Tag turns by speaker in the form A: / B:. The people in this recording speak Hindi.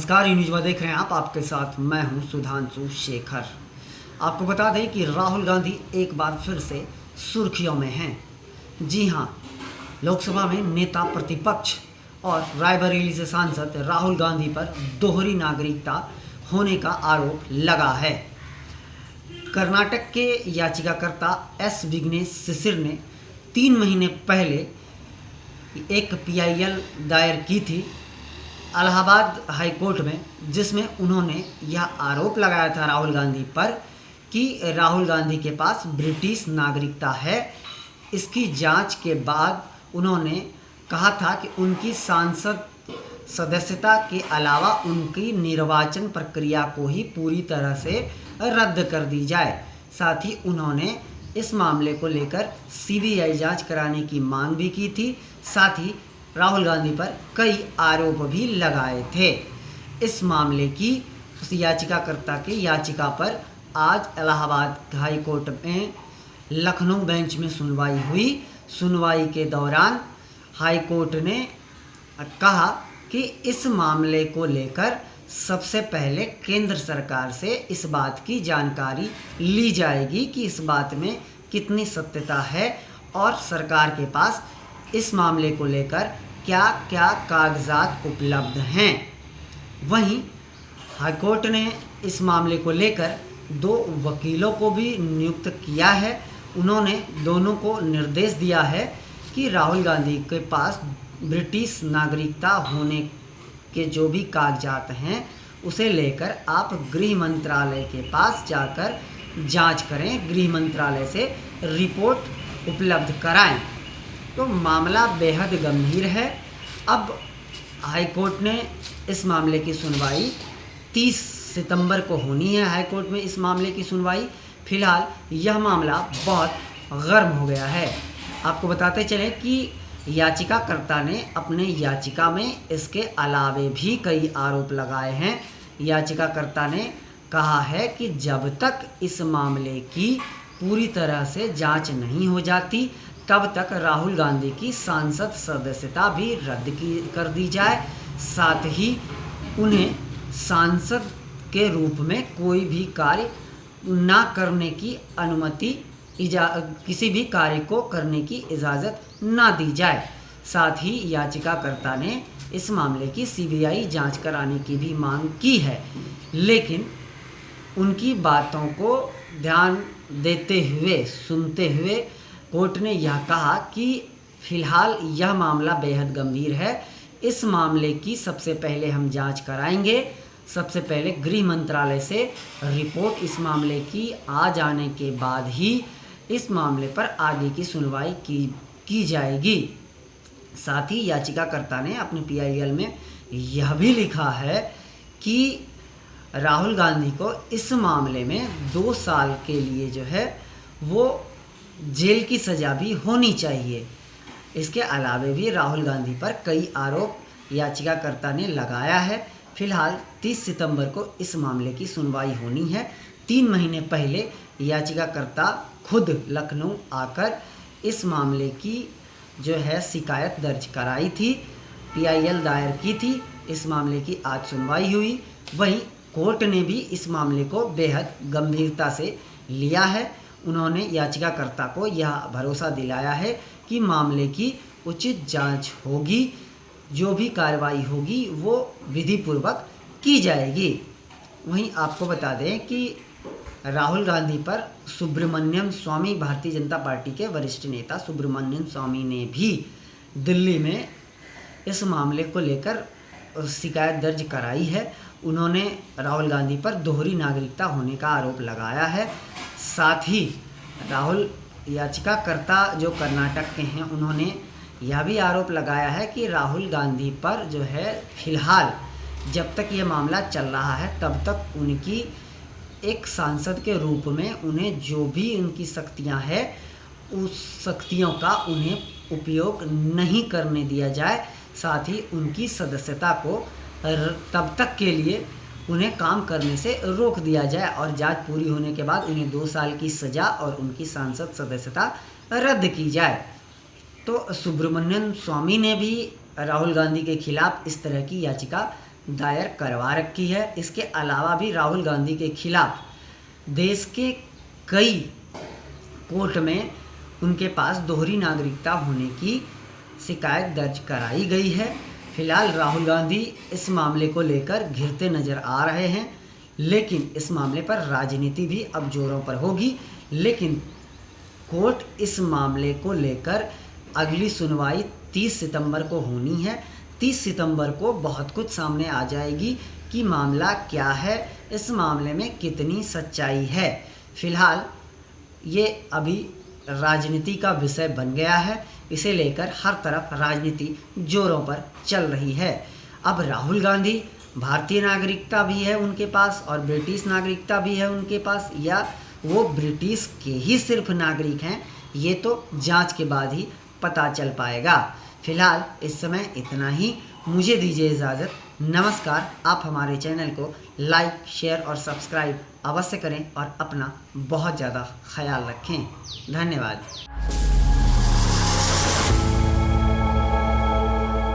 A: नमस्कार, न्यूज में देख रहे हैं आप। आपके साथ मैं हूं सुधांशु शेखर। आपको बता दें कि राहुल गांधी एक बार फिर से सुर्खियों में हैं। जी हां, लोकसभा में नेता प्रतिपक्ष और रायबरेली से सांसद राहुल गांधी पर दोहरी नागरिकता होने का आरोप लगा है। कर्नाटक के याचिकाकर्ता एस विघ्नेश शिशिर ने 3 महीने पहले एक PIL दायर की थी इलाहाबाद हाई कोर्ट में, जिसमें उन्होंने यह आरोप लगाया था राहुल गांधी पर कि राहुल गांधी के पास ब्रिटिश नागरिकता है। इसकी जांच के बाद उन्होंने कहा था कि उनकी सांसद सदस्यता के अलावा उनकी निर्वाचन प्रक्रिया को ही पूरी तरह से रद्द कर दी जाए। साथ ही उन्होंने इस मामले को लेकर CBI जांच कराने की मांग भी की थी। साथ ही राहुल गांधी पर कई आरोप भी लगाए थे। इस मामले की उस याचिकाकर्ता की याचिका पर आज इलाहाबाद हाई कोर्ट में लखनऊ बेंच में सुनवाई हुई। सुनवाई के दौरान हाई कोर्ट ने कहा कि इस मामले को लेकर सबसे पहले केंद्र सरकार से इस बात की जानकारी ली जाएगी कि इस बात में कितनी सत्यता है और सरकार के पास इस मामले को लेकर क्या क्या कागजात उपलब्ध हैं। वहीं हाईकोर्ट ने इस मामले को लेकर 2 वकीलों को भी नियुक्त किया है। उन्होंने दोनों को निर्देश दिया है कि राहुल गांधी के पास ब्रिटिश नागरिकता होने के जो भी कागजात हैं उसे लेकर आप गृह मंत्रालय के पास जाकर जांच करें, गृह मंत्रालय से रिपोर्ट उपलब्ध कराएं। तो मामला बेहद गंभीर है। अब हाईकोर्ट ने इस मामले की सुनवाई 30 सितंबर को होनी है। हाईकोर्ट में इस मामले की सुनवाई, फिलहाल यह मामला बहुत गर्म हो गया है। आपको बताते चलें कि याचिकाकर्ता ने अपने याचिका में इसके अलावे भी कई आरोप लगाए हैं। याचिकाकर्ता ने कहा है कि जब तक इस मामले की पूरी तरह से जांच नहीं हो जाती तब तक राहुल गांधी की सांसद सदस्यता भी रद्द कर दी जाए। साथ ही उन्हें सांसद के रूप में कोई भी कार्य ना करने की अनुमति, किसी भी कार्य को करने की इजाज़त ना दी जाए। साथ ही याचिकाकर्ता ने इस मामले की CBI जांच कराने की भी मांग की है, लेकिन उनकी बातों को ध्यान देते हुए, सुनते हुए कोर्ट ने यह कहा कि फिलहाल यह मामला बेहद गंभीर है। इस मामले की सबसे पहले हम जांच कराएंगे। सबसे पहले गृह मंत्रालय से रिपोर्ट इस मामले की आ जाने के बाद ही इस मामले पर आगे की सुनवाई की जाएगी। साथ ही याचिकाकर्ता ने अपने PIL में यह भी लिखा है कि राहुल गांधी को इस मामले में 2 साल के लिए जो है वो जेल की सज़ा भी होनी चाहिए। इसके अलावे भी राहुल गांधी पर कई आरोप याचिकाकर्ता ने लगाया है। फिलहाल 30 सितंबर को इस मामले की सुनवाई होनी है। 3 महीने पहले याचिकाकर्ता खुद लखनऊ आकर इस मामले की जो है शिकायत दर्ज कराई थी, PIL दायर की थी। इस मामले की आज सुनवाई हुई। वहीं कोर्ट ने भी इस मामले को बेहद गंभीरता से लिया है। उन्होंने याचिकाकर्ता को यह भरोसा दिलाया है कि मामले की उचित जांच होगी, जो भी कार्रवाई होगी वो विधिपूर्वक की जाएगी। वहीं आपको बता दें कि राहुल गांधी पर सुब्रमण्यम स्वामी, भारतीय जनता पार्टी के वरिष्ठ नेता सुब्रमण्यम स्वामी ने भी दिल्ली में इस मामले को लेकर शिकायत दर्ज कराई है। उन्होंने राहुल गांधी पर दोहरी नागरिकता होने का आरोप लगाया है। साथ ही राहुल याचिकाकर्ता जो कर्नाटक के हैं, उन्होंने यह भी आरोप लगाया है कि राहुल गांधी पर जो है फिलहाल जब तक ये मामला चल रहा है तब तक उनकी एक सांसद के रूप में उन्हें जो भी उनकी शक्तियां हैं उस शक्तियों का उन्हें उपयोग नहीं करने दिया जाए। साथ ही उनकी सदस्यता को तब तक के लिए उन्हें काम करने से रोक दिया जाए और जांच पूरी होने के बाद उन्हें 2 साल की सज़ा और उनकी सांसद सदस्यता रद्द की जाए। तो सुब्रमण्यम स्वामी ने भी राहुल गांधी के खिलाफ इस तरह की याचिका दायर करवा रखी है। इसके अलावा भी राहुल गांधी के खिलाफ देश के कई कोर्ट में उनके पास दोहरी नागरिकता होने की शिकायत दर्ज कराई गई है। फिलहाल राहुल गांधी इस मामले को लेकर घिरते नज़र आ रहे हैं, लेकिन इस मामले पर राजनीति भी अब जोरों पर होगी। लेकिन कोर्ट इस मामले को लेकर अगली सुनवाई 30 सितंबर को होनी है। 30 सितंबर को बहुत कुछ सामने आ जाएगी कि मामला क्या है, इस मामले में कितनी सच्चाई है। फिलहाल ये अभी राजनीति का विषय बन गया है, इसे लेकर हर तरफ राजनीति जोरों पर चल रही है। अब राहुल गांधी भारतीय नागरिकता भी है उनके पास और ब्रिटिश नागरिकता भी है उनके पास, या वो ब्रिटिश के ही सिर्फ नागरिक हैं, ये तो जांच के बाद ही पता चल पाएगा। फिलहाल इस समय इतना ही, मुझे दीजिए इजाज़त। नमस्कार। आप हमारे चैनल को लाइक, शेयर और सब्सक्राइब अवश्य करें और अपना बहुत ज़्यादा ख्याल रखें। धन्यवाद।